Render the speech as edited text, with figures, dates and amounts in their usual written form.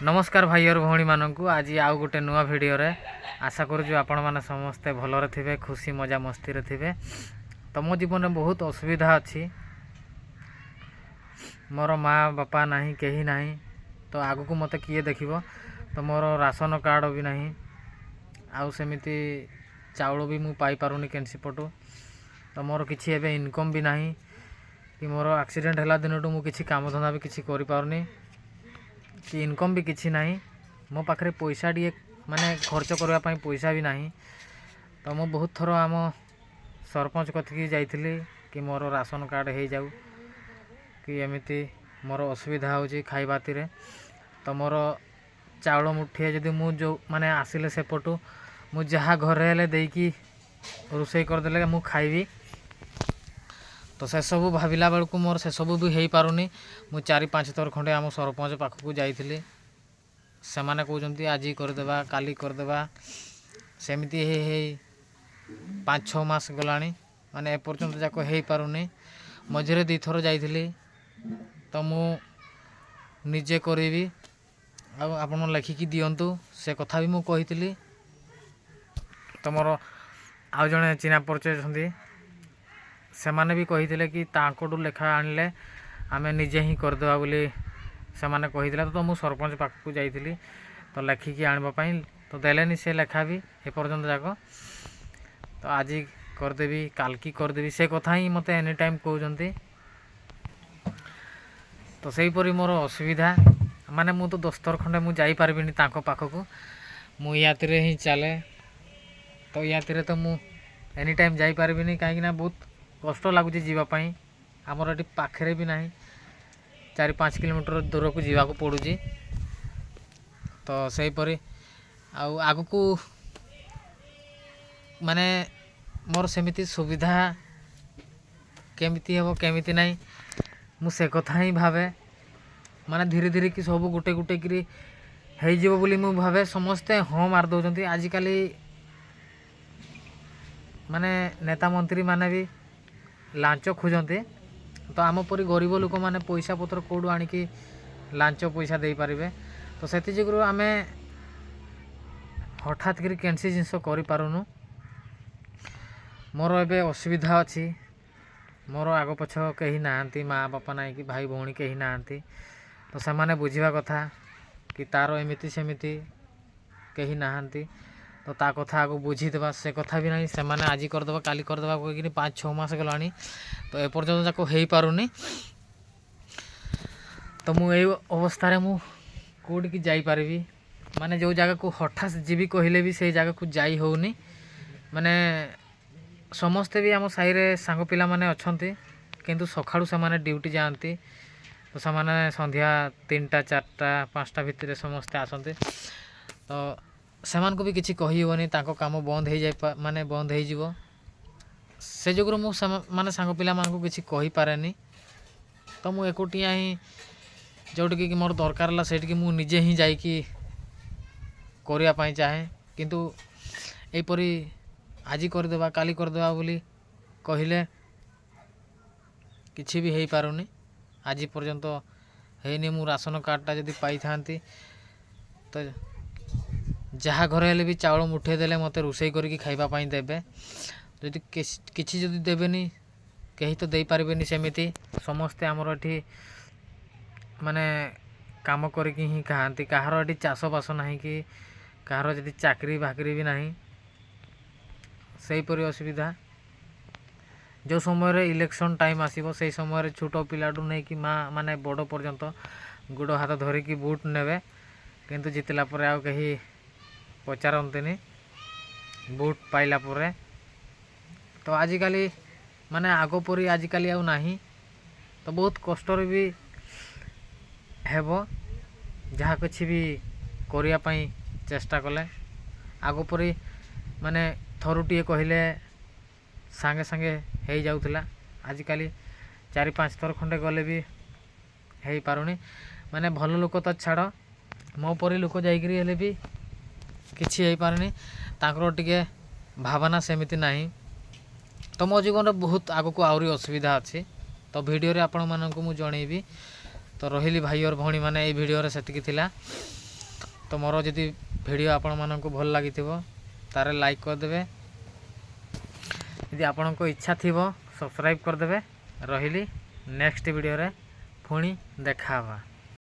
नमस्कार भाई और भौणी मानक आज आउ गोटे नुआ भिडियो रे आशा करूँ आपण मैंने समस्ते भलरे थे खुशी मजा मस्ती थे। तो मो जीवन में बहुत असुविधा अच्छी मोर माँ बापा ना कहीं ना तो आग को मत किए देख तो मोर राशन कार्ड भी ना आउ सेमती चाउल भी मुझे पाइपारूनी कैंसी पटू तो मोर किसी एवं इनकम भी ना कि मोर एक्सीडेंट है दिन मुझे काम धंदा भी किसी कर कि इनकम भी किसी ना मो पाखे पैसा टे माने खर्च करने पैसा भी ना तो मु बहुत थर आम सरपंच कथिकी जाइली कि मोर राशन कार्ड हो जाऊ कि एमती मोर असुविधा हो खाइबा तीरे तो मोर चाउल मुठे जदि मु जो माने आसिले सेपटू मु जहाँ घरे हेले देकी रोषे करदे मु खाइबी तो से सबू भाविला बेलू मोर से सबू भी हो पारुनी मु 4-5 थर खंडे आम सरपंच पाखक जाइली से माने कहते आज करदेबा काली करदेबा सेमती 5-6 मास गला माने एपर्यंत जाक हो पारुनी मझे 2 थर जाइली तो मु निजे करी आपन लिखिकी दिंतु से कथा भी मुझे कही तो मोर आउ जड़े चिन्हा परिचय अच्छी से माने भी कही कि ताकू लेखा आणले आमे निजे ही करदेवा बोली से माने कही तो मु सरपंच पाखक जाइली तो लिखिकी आनवाई तो देलेनी से लेखा भी एपर्यंत जाक तो आज करदेवी कालकी करदेवी से कथा ही मत एनी टाइम कहते तो सहीपरी मोर असुविधा माने मु तो 10 थर खंडे मुझे जापारि पाखक मु यात्रे ही चले तो यात्रे तो मु एनी टाइम जापारि कहीं बहुत कष्ट लगुच जीवाई आमर ये पाखे भी ना 4-5 किलोमीटर दूर को जावाक पड़ू तो सहीपरी आग को माने मोर सेमिति सुविधा केमिति हम केमिति नहीं मुझे कथा ही भावे माने धीरे धीरे कि सब गोटे गोटे कि हो बोली मु भावे समस्ते हाँ मार दौरान आजिकल माने नेता मंत्री माने भी लांच खोजते तो आम परी गरीब लोक मैंने पैसा पत्र कौटू आणिकी लांच पैसा दे पारे तो से जो आम हठात कर कैंसी जिनस करूँ मोर ए असुविधा अच्छी मोर आग पछ कहीं ना माँ बापा ना कि भाई भौणी कहीं ना तो से माने बुझा कथा कि तार एमती सेमती कहीं ना तो ता कथा आगे बुझीदेवा से कथा भी ना से माने आज करदेवा काली करदेवा कहीं 5-6 मास गला तो एपर्यंत जाक हो पारुनी तो मुझे अवस्था मु कौट की जापारि माने जो जगह को हठात जीवी कहले भी से जगह को जाई होनी माने समस्ते भी आम साई सांग पिला माने अच्छे किंतु सकाळू से माने ड्यूटी जाती तो से माने संध्या 3-4-5 भितर समस्ते आसते तो से भी किसी कहीहनी काम बंद हो जाए माने बंद हो से जो माने सांग पिला मानक किसी कही पारे तो मु एकुटिया ही जोटि कि मोर दरकार है से मु निजे ही जाइकी करने चाहे किंतु एपरी आज करदेवा काली करदेवा बोली कहले किसी भी हो पारुनी आज पर्यंत हैनी मु राशन कार्डटा जदि पाई था तो जहाँ घरे हेले भी चाउल मुठे देले मते रोषे करके खाइबापी देबे जदि किसी जदि देबेनी कहीं तो दे पारिबेनी सेमिति समस्ते आमर एठी माने काम करके ही खाती कहार एठी चाष बास नहीं कि कहार जदि चाकरी बाकरी भी नहीं सहीपरी असुविधा जो समय इलेक्शन टाइम आसीबो से समय छोट पिलाडू नहीं कि माँ माने बड़ पर्यंत गोड़ हाथ धरिकी भोट नेबे किंतु जितला परे आउ कहीं पचारती भोट पाइला परे तो आजिकल माने आग परी आजिकल आउ नाही तो बहुत कष्ट भी हेबो जहाँ किसी भी करने चेष्टा कले आग परी माने थरुटीए कहले सांगे सांगे हो जाऊला आजिकल 4-5 थर खंडे गले भी हो पारुनी माने भल लोक तो छाड़ मो परी लोक जाइकरी हेले भी किसी हो पारे तांकर टिके भावना सेमिति नहीं तो मो जीवन बहुत आग को आहरी असुविधा अच्छी तो वीडियो रे आपण मानक मु जनइबी तो रही भाई और भौणी मैंने ये वीडियो से तो मोर जदि वीडियो आपण मानक भल लगी तारे लाइक करदे यदि आपण को इच्छा थी सब्सक्राइब करदे रही नेक्स्ट वीडियो रे पुणी देखा।